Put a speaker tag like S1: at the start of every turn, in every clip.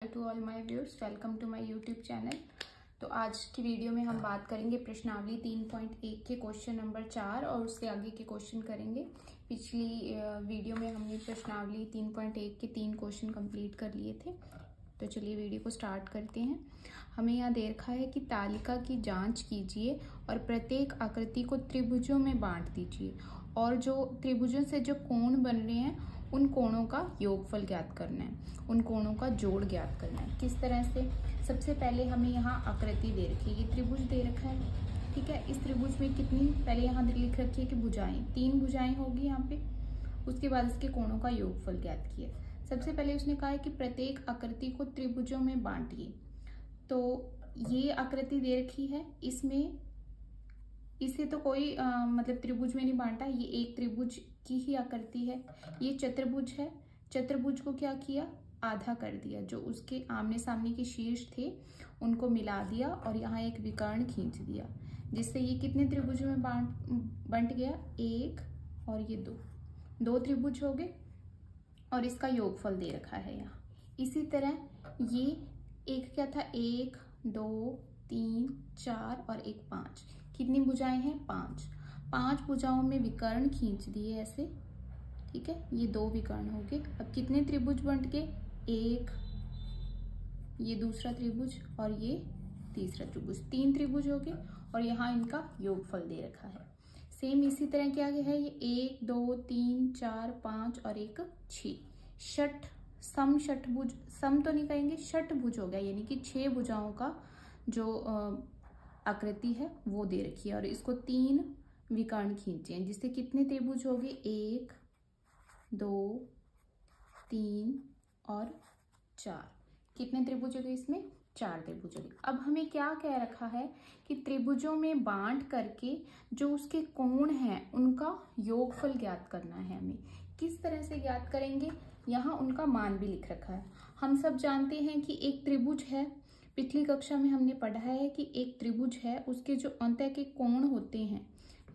S1: To all my viewers, welcome to my YouTube channel. तो आज की वीडियो में हम बात करेंगे प्रश्नावली 3.1 के क्वेश्चन नंबर 4 और उससे आगे के क्वेश्चन करेंगे। पिछली वीडियो में हमने प्रश्नावली 3.1 के 3 क्वेश्चन कंप्लीट कर लिए थे। तो चलिए वीडियो को स्टार्ट करते हैं। हमें यहाँ दे रखा है कि तालिका की जांच कीजिए और प्रत्येक आकृति को त्रिभुजों में बांट दीजिए और जो त्रिभुजों से जो कोण बन रहे हैं उन कोणों का योगफल ज्ञात करना है, उन कोणों का जोड़ ज्ञात करना है। किस तरह से? सबसे पहले हमें यहाँ आकृति दे रखी है, ये त्रिभुज दे रखा है, ठीक है। इस त्रिभुज में कितनी, पहले यहाँ लिख रखी है कि भुजाएं, 3 भुजाएं होगी यहाँ पे। उसके बाद इसके कोणों का योगफल ज्ञात किया। सबसे पहले उसने कहा है कि प्रत्येक आकृति को त्रिभुजों में बांटिए। तो ये आकृति दे रखी है, इसमें इसे तो कोई मतलब त्रिभुज में नहीं बांटा, ये एक त्रिभुज की ही आकृति है। ये चतुर्भुज है, चतुर्भुज को क्या किया, आधा कर दिया। जो उसके आमने सामने के शीर्ष थे उनको मिला दिया और यहाँ एक विकर्ण खींच दिया, जिससे ये कितने त्रिभुजों में बंट गया, 1 और ये 2 त्रिभुज हो गए और इसका योगफल दे रखा है यहाँ। इसी तरह ये एक क्या था, 1 2 3 4 और एक 5, कितनी भुजाएं हैं, 5 भुजाओं में विकर्ण खींच दिए ऐसे, ठीक है। ये 2 विकर्ण हो गए। अब कितने त्रिभुज बंट गए, 1, ये दूसरा त्रिभुज और ये तीसरा त्रिभुज, 3 त्रिभुज हो गए और यहाँ इनका योगफल दे रखा है। सेम इसी तरह क्या है, ये 1 2 3 4 5 और एक 6, षटभुज, सम तो नहीं कहेंगे, षटभुज हो गया, यानी कि 6 भुजाओं का जो आकृति है वो दे रखी है और इसको 3 विकर्ण खींचे हैं, जिससे कितने त्रिभुज हो गए, 1 2 3 और 4, कितने त्रिभुज हो गए इसमें, 4 त्रिभुज हो गए। अब हमें क्या कह रखा है कि त्रिभुजों में बांट करके जो उसके कोण हैं उनका योगफल ज्ञात करना है। हमें किस तरह से ज्ञात करेंगे, यहाँ उनका मान भी लिख रखा है। हम सब जानते हैं कि एक त्रिभुज है, पिछली कक्षा में हमने पढ़ा है कि एक त्रिभुज है, उसके जो अंत के कोण होते हैं,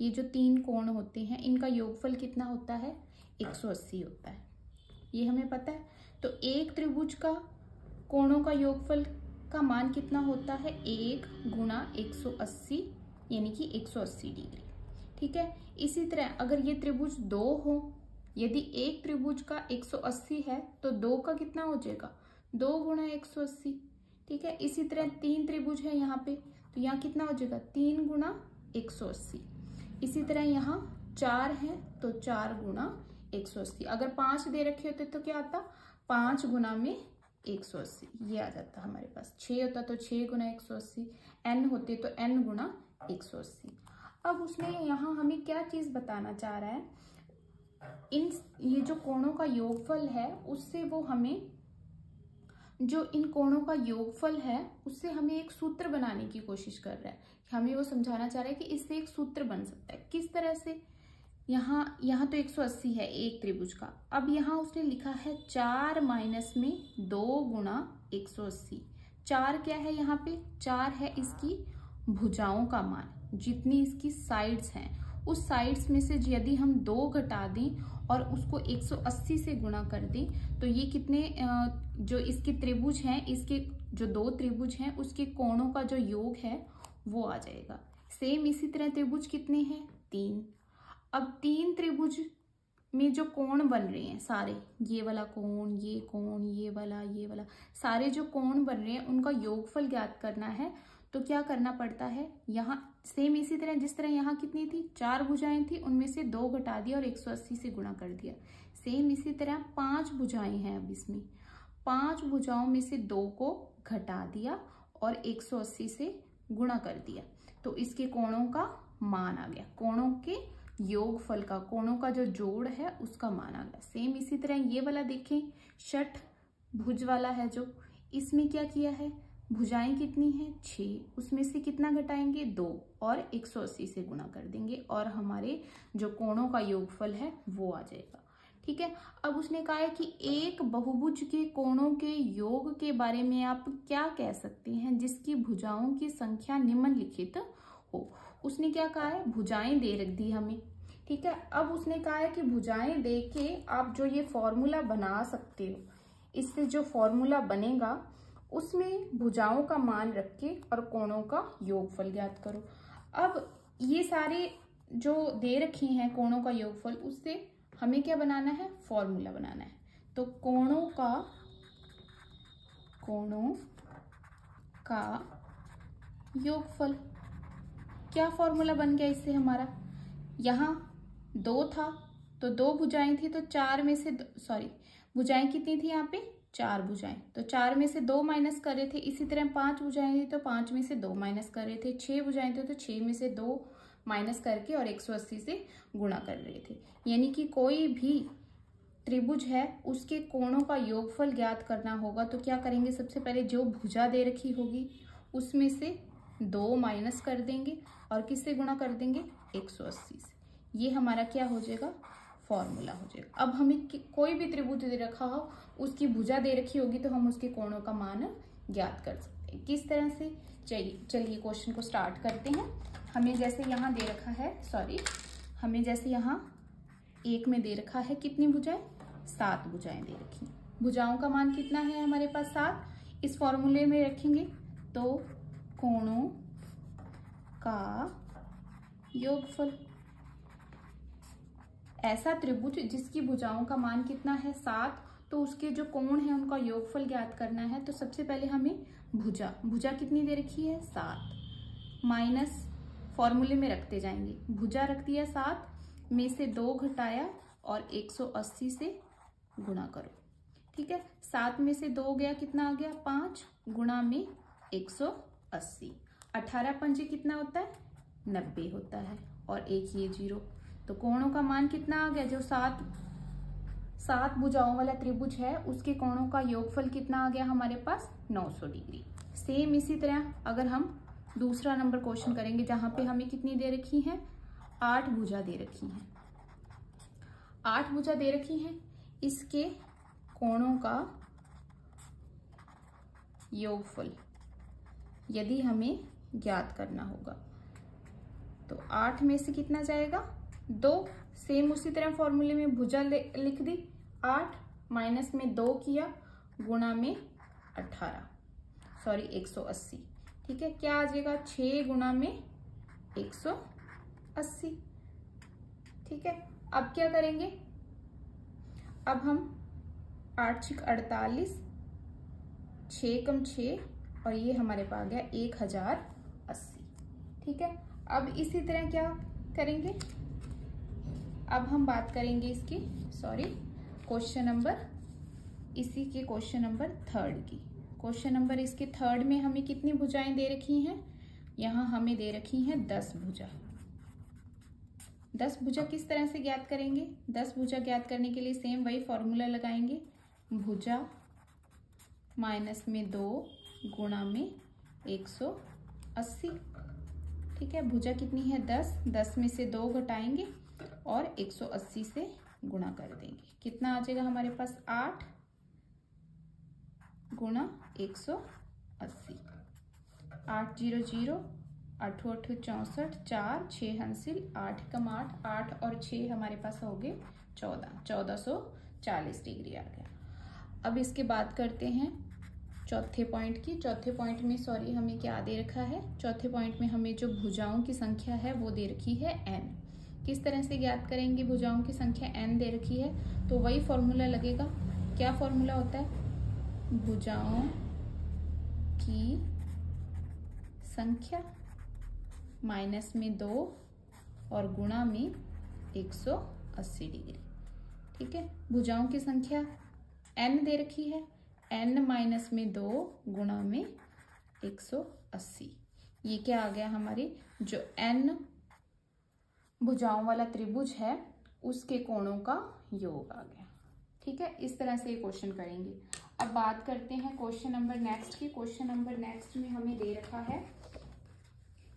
S1: ये जो 3 कोण होते हैं, इनका योगफल कितना होता है, 180 होता है, ये हमें पता है। तो एक त्रिभुज का कोणों का योगफल का मान कितना होता है, 1 गुणा 180, यानी कि 180 डिग्री, ठीक है। इसी तरह अगर ये त्रिभुज 2 हो, यदि एक त्रिभुज का 180 है तो 2 का कितना हो जाएगा, 2 गुणा 180, ठीक है। इसी तरह 3 त्रिभुज है यहाँ पे, तो यहाँ कितना हो जाएगा, 3 गुणा 180। इसी तरह यहाँ 4 है तो 4 गुणा 180। अगर 5 दे रखे होते तो क्या आता, 5 गुणा में 180, ये आ जाता हमारे पास। 6 होता तो 6 गुणा 180, n होते तो n गुणा 180। अब उसने यहाँ हमें क्या चीज बताना चाह रहा है, ये जो कोणों का योगफल है उससे वो हमें, जो इन कोणों का योगफल है उससे हमें एक सूत्र बनाने की कोशिश कर रहा है। हमें वो समझाना चाह रहा है कि इससे एक सूत्र बन सकता है। किस तरह से, यहाँ तो 180 है एक त्रिभुज का, अब यहाँ उसने लिखा है 4 माइनस में 2 गुणा 180। 4 क्या है यहाँ पे, 4 है इसकी भुजाओं का मान, जितनी इसकी साइड्स हैं, उस साइड्स में से यदि हम 2 घटा दें और उसको 180 से गुणा कर दें तो ये कितने, जो इसके त्रिभुज हैं, इसके जो 2 त्रिभुज हैं उसके कोणों का जो योग है वो आ जाएगा। सेम इसी तरह त्रिभुज कितने हैं, 3। अब 3 त्रिभुज में जो कोण बन रहे हैं सारे, ये वाला कोण, ये वाला, सारे जो कोण बन रहे हैं उनका योगफल ज्ञात करना है। तो क्या करना पड़ता है, यहाँ सेम इसी तरह, जिस तरह यहाँ कितनी थी, 4 भुजाएं थी, उनमें से 2 घटा दिया और 180 से गुणा कर दिया। सेम इसी तरह 5 भुजाएं हैं, अब इसमें 5 भुजाओं में से 2 को घटा दिया और 180 से गुणा कर दिया, तो इसके कोणों का मान आ गया, कोणों के योगफल का, कोणों का जो जोड़ है उसका मान आ गया। सेम इसी तरह ये वाला देखें, षटभुज वाला है, जो इसमें क्या किया है, भुजाएं कितनी है, 6, उसमें से कितना घटाएंगे, 2 और 180 से गुणा कर देंगे और हमारे जो कोणों का योगफल है वो आ जाएगा, ठीक है। अब उसने कहा है कि एक बहुभुज के कोणों के योग के बारे में आप क्या कह सकते हैं जिसकी भुजाओं की संख्या निम्नलिखित हो। उसने क्या कहा है, भुजाएं दे रख दी हमें, ठीक है। अब उसने कहा है कि भुजाएं दे के आप जो ये फॉर्मूला बना सकते हो, इससे जो फॉर्मूला बनेगा उसमें भुजाओं का मान रख के और कोणों का योगफल ज्ञात करो। अब ये सारे जो दे रखे हैं कोणों का योगफल, उससे हमें क्या बनाना है, फॉर्मूला बनाना है। तो कोणों का योगफल, क्या फॉर्मूला बन गया इससे हमारा, यहाँ 2 था तो 2 भुजाएं थी, तो 4 में से भुजाएं कितनी थी यहाँ पे, 4 भुजाएं, तो 4 में से 2 माइनस कर रहे थे। इसी तरह 5 भुजाएं थी तो 5 में से 2 माइनस कर रहे थे। 6 भुजाएं थे तो 6 में से 2 माइनस करके और 180 से गुणा कर रहे थे। यानी कि कोई भी त्रिभुज है उसके कोणों का योगफल ज्ञात करना होगा तो क्या करेंगे, सबसे पहले जो भुजा दे रखी होगी उसमें से 2 माइनस कर देंगे और किससे गुणा कर देंगे, 180 से। ये हमारा क्या हो जाएगा, फॉर्मूला हो जाएगा। अब हमें कोई भी त्रिभुज दे रखा हो, उसकी भुजा दे रखी होगी तो हम उसके कोणों का मान ज्ञात कर सकते हैं। किस तरह से, चलिए क्वेश्चन को स्टार्ट करते हैं। हमें जैसे यहाँ दे रखा है, हमें जैसे यहाँ 1 में दे रखा है कितनी भुजाएं, 7 भुजाएं दे रखी। भुजाओं का मान कितना है हमारे पास, 7। इस फॉर्मूले में रखेंगे तो कोणों का योगफल, ऐसा त्रिभुज जिसकी भुजाओं का मान कितना है, 7, तो उसके जो कोण है उनका योगफल ज्ञात करना है। तो सबसे पहले हमें भुजा कितनी दे रखी है, 7, माइनस फॉर्मूले में रखते जाएंगे। भुजा रख दिया 7, में से 2 घटाया और 180 से गुणा करो। ठीक है, 7 में से 2 गया, कितना आ गया, 5 गुणा में 180, 18 पंजे कितना होता है, 90 होता है, और एक ये 0। तो कोणों का मान कितना आ गया, जो 7 भुजाओं वाला त्रिभुज है उसके कोणों का योगफल कितना आ गया हमारे पास, 900 डिग्री। सेम इसी तरह अगर हम दूसरा नंबर क्वेश्चन करेंगे जहां पे हमें कितनी दे रखी है, 8 भुजा दे रखी है, 8 भुजा दे रखी है, इसके कोणों का योगफल यदि हमें ज्ञात करना होगा तो 8 में से कितना जाएगा, 2। सेम उसी तरह फॉर्मूले में भुजा लिख दी, 8 माइनस में 2 किया, गुणा में 180। ठीक है, क्या आ जाएगा, 6 गुणा में 180। ठीक है, अब क्या करेंगे, अब हम 8 6 48, 6 कम 6 और ये हमारे पास आ गया 1080। ठीक है, अब इसी तरह क्या करेंगे, अब हम बात करेंगे इसकी क्वेश्चन नंबर 3 की। क्वेश्चन नंबर इसके 3 में हमें कितनी भुजाएं दे रखी हैं, यहाँ हमें दे रखी हैं 10 भुजा। 10 भुजा किस तरह से ज्ञात करेंगे, 10 भुजा ज्ञात करने के लिए सेम वही फॉर्मूला लगाएंगे, भुजा माइनस में 2 गुणा में 180। ठीक है, भुजा कितनी है, 10 में से 2 घटाएंगे और 180 से गुणा कर देंगे, कितना आ जाएगा हमारे पास, 8 गुणा 180, 8 0 0, 8 8 64, 4 6 हंसिल, 8 कम 8, 8 और 6 हमारे पास हो गए 1440 डिग्री आ गया। अब इसके बात करते हैं चौथे पॉइंट की। चौथे पॉइंट में हमें क्या दे रखा है, चौथे पॉइंट में हमें जो भुजाओं की संख्या है वो दे रखी है n। किस तरह से ज्ञात करेंगे, भुजाओं की संख्या n दे रखी है तो वही फॉर्मूला लगेगा। क्या फॉर्मूला होता है, भुजाओं की संख्या माइनस में 2 और गुणा में 180 डिग्री। ठीक है, भुजाओं की संख्या n दे रखी है, n माइनस में 2 गुणा में 180। ये क्या आ गया, हमारी जो n भुजाओं वाला त्रिभुज है उसके कोणों का योग आ गया। ठीक है, इस तरह से ये क्वेश्चन करेंगे। अब बात करते हैं क्वेश्चन नंबर नेक्स्ट की। क्वेश्चन नंबर नेक्स्ट में हमें दे रखा है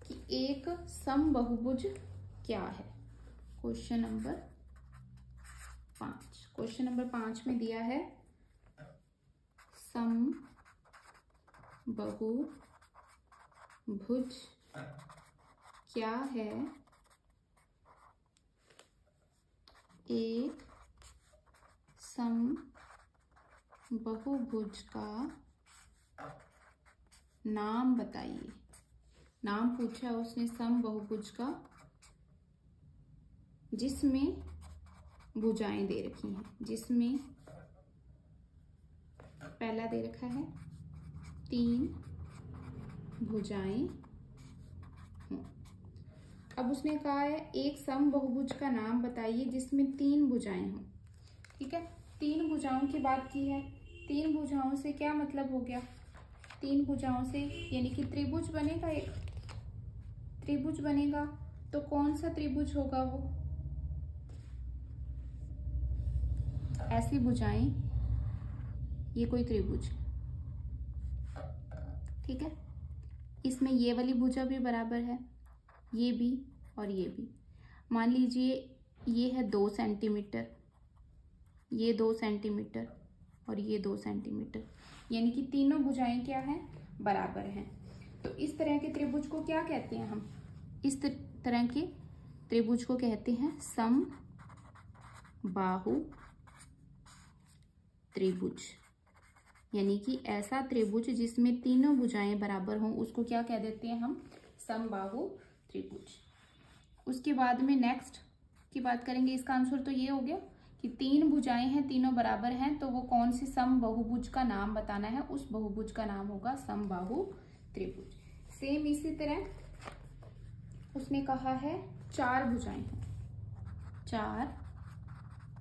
S1: कि एक समबहुभुज क्या है। क्वेश्चन नंबर 5, क्वेश्चन नंबर 5 में दिया है समबहुभुज क्या है, एक समबहुभुज का नाम बताइए। नाम पूछा उसने समबहुभुज का जिसमें भुजाएं दे रखी हैं, जिसमें पहला दे रखा है 3 भुजाएं हों। अब उसने कहा है एक समबहुभुज का नाम बताइए जिसमें 3 भुजाएं हों। ठीक है, 3 भुजाओं की बात की है। 3 भुजाओं से क्या मतलब हो गया? 3 भुजाओं से यानी कि त्रिभुज बनेगा, एक त्रिभुज बनेगा। तो कौन सा त्रिभुज होगा वो? ऐसी भुजाएं, ये कोई त्रिभुज, ठीक है। इसमें ये वाली भुजा भी बराबर है, ये भी और ये भी। मान लीजिए ये है 2 सेंटीमीटर, ये 2 सेंटीमीटर और ये 2 सेंटीमीटर, यानी कि तीनों भुजाएं क्या हैं? बराबर हैं। तो इस तरह के त्रिभुज को क्या कहते हैं हम? इस तरह के त्रिभुज को कहते हैं समबाहु त्रिभुज। यानी कि ऐसा त्रिभुज जिसमें तीनों भुजाएं बराबर हों उसको क्या कह देते हैं हम? समबाहु त्रिभुज। उसके बाद में नेक्स्ट की बात करेंगे। इसका आंसर तो ये हो गया कि 3 भुजाएं हैं, तीनों बराबर हैं, तो वो कौन सी समबहुभुज का नाम बताना है, उस बहुभुज का नाम होगा समबाहु त्रिभुज। सेम इसी तरह उसने कहा है 4 भुजाएं हों, 4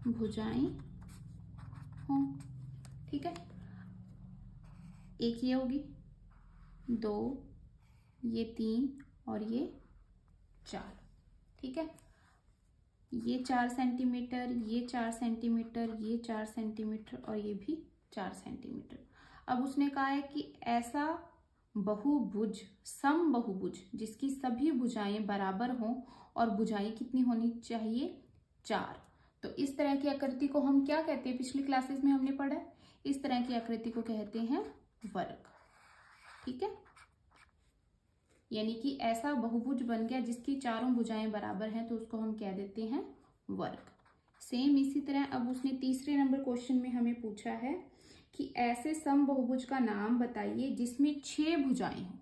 S1: भुजाएं हों, ठीक है। एक ये होगी, 2, ये 3 और ये 4, ठीक है। ये 4 सेंटीमीटर, ये 4 सेंटीमीटर, ये 4 सेंटीमीटर और ये भी 4 सेंटीमीटर। अब उसने कहा है कि ऐसा बहुभुज, समबहुभुज जिसकी सभी भुजाएं बराबर हों और भुजाएं कितनी होनी चाहिए? 4। तो इस तरह की आकृति को हम क्या कहते हैं? पिछली क्लासेस में हमने पढ़ा है, इस तरह की आकृति को कहते हैं वर्ग, ठीक है। यानी कि ऐसा बहुभुज बन गया जिसकी चारों भुजाएं बराबर हैं, तो उसको हम कह देते हैं वर्ग। सेम इसी तरह अब उसने तीसरे नंबर क्वेश्चन में हमें पूछा है कि ऐसे समबहुभुज का नाम बताइए जिसमें 6 भुजाएं हों,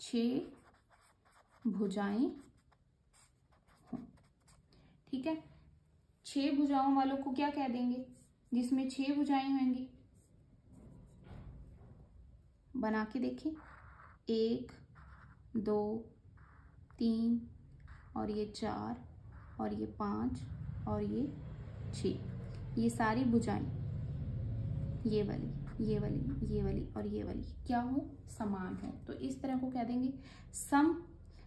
S1: 6 भुजाएं हों, ठीक है। 6 भुजाओं वालों को क्या कह देंगे? जिसमें 6 भुजाएं होंगी, बना के देखें। 1, 2, 3 और ये 4 और ये 5 और ये 6, ये सारी भुजाएं, ये वाली, ये वाली, ये वाली और ये वाली क्या हो? समान हो। तो इस तरह को कह देंगे सम।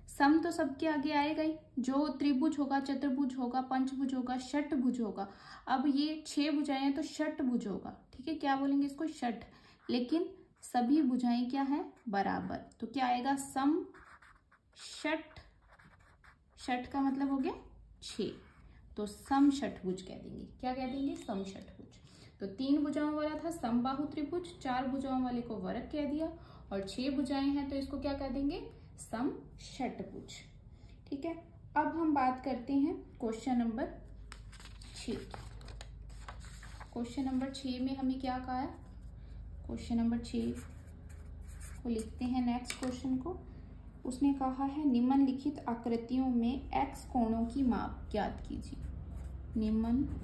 S1: सम तो सबके आगे आएगा ही, जो त्रिभुज होगा, चतुर्भुज होगा, पंचभुज होगा, षटभुज होगा। अब ये 6 भुजाएं हैं तो षटभुज होगा, ठीक है। क्या बोलेंगे इसको? षट। लेकिन सभी भुजाएं क्या है? बराबर। तो क्या आएगा? सम षट। षट का मतलब हो गया 6, तो सम षटभुज कह देंगे। क्या कह देंगे? सम षटभुज। तो 3 भुजाओं वाला था समबाहु त्रिभुज, 4 भुजाओं वाले को वर्ग कह दिया, और 6 भुजाएं हैं तो इसको क्या कह देंगे? सम षटभुज, ठीक है। अब हम बात करते हैं क्वेश्चन नंबर 6। क्वेश्चन नंबर 6 में हमें क्या कहा है? क्वेश्चन नंबर 6 को लिखते हैं नेक्स्ट क्वेश्चन को। उसने कहा है निम्नलिखित आकृतियों में x कोणों की माप ज्ञात कीजिए। निम्नलिखित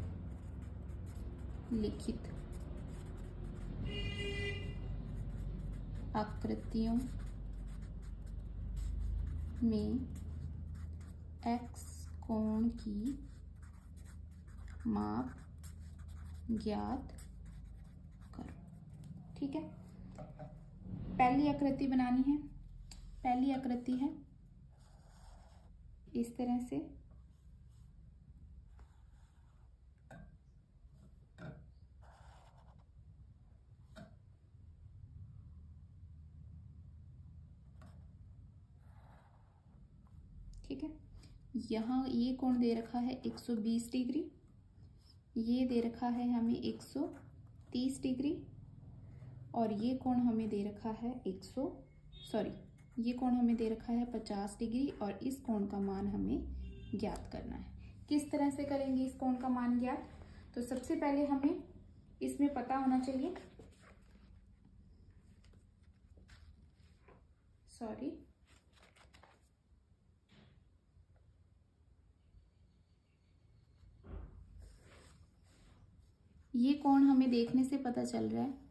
S1: आकृतियों में x कोण की माप ज्ञात करो, ठीक है। पहली आकृति बनानी है। पहली आकृति है इस तरह से, ठीक है। यहाँ ये कोण दे रखा है 120 डिग्री, ये दे रखा है हमें 130 डिग्री, और ये कोण हमें दे रखा है ये कोण हमें दे रखा है 50 डिग्री, और इस कोण का मान हमें ज्ञात करना है। किस तरह से करेंगे इस कोण का मान ज्ञात? तो सबसे पहले हमें इसमें पता होना चाहिए सॉरी, ये कोण हमें देखने से पता चल रहा है